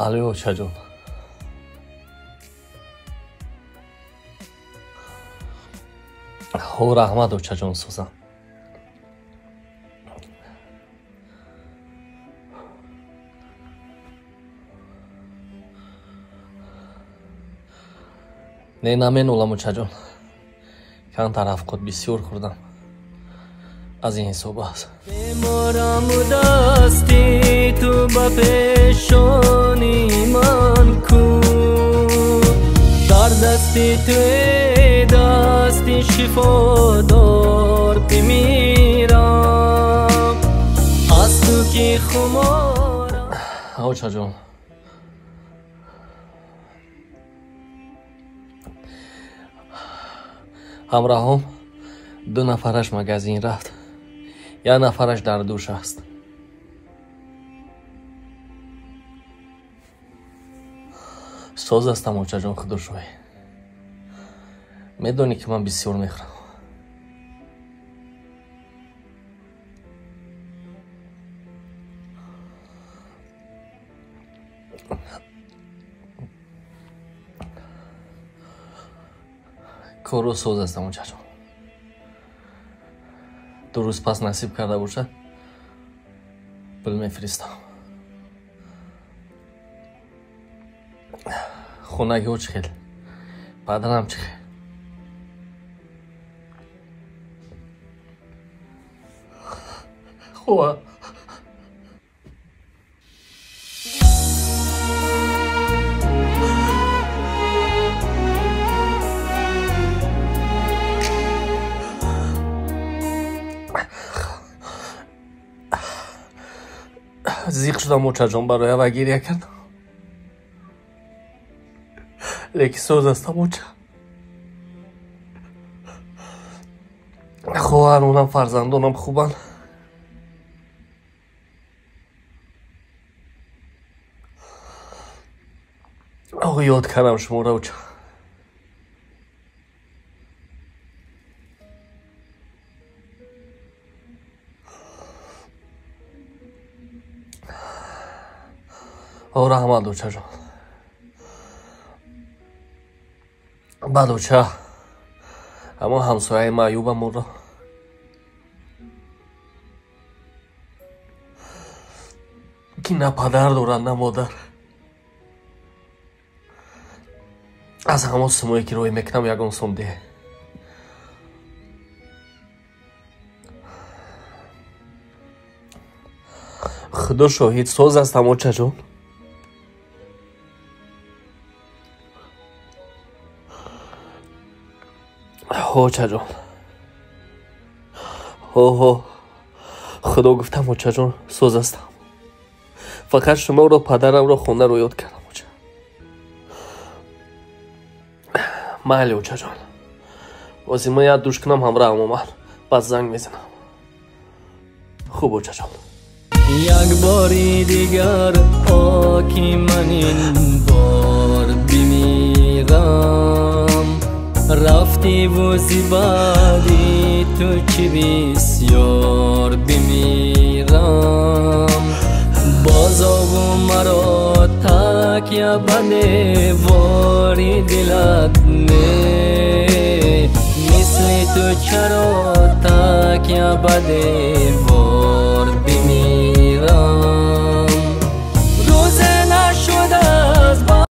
الو چجون هو رحمت و چجون سوزم نه نمینولم چجون کن طرف خود بسیار کردم از این حساب است بیمارم و دستی تو با پیشانی من کو در دستی تو دستی شفادار بمیرم از تو که خمارم او چجون همراهم دو نفرش مگزین رفت یک نفرش در دوش است سوز هستم اوچه جان خدا شوی میدونی که من بسیار میخورم کورو سوز هستم اوچه جان دو روز پس نصیب کرده باشد بل میفرستم خونگی او چخیل پدرم چخیل خواه زیق شدم موچه جان برای و گریه کردم لیکی سوز هستم موچه خواهرونم فرزندونم خوبن آقا یاد کردم شما رو اوچه او رحمت اوچه جان بعد اوچه اما همسایه معیوبمون را که نه پدر دارن نه مادر از همه سمایی که روی میکنم یکم سنده خدا شاهد سوز هستم اوچه جان اوچه جان خدا گفتم اوچه جان سوز هستم فقط شما رو پدرم رو خونه رو یاد کردم اوچه محلی اوچه جان واسه ما یاد دوش کنم همراه همومن پس زنگ میزنم خوب اوچه جان یک باری دیگر آکی من این بار بمیرم رفتی و زیبادی تو چی بسیار بمیرم بازا و مرا تاکیا بده واری دلت نه مثل تو چرا تاکیا بده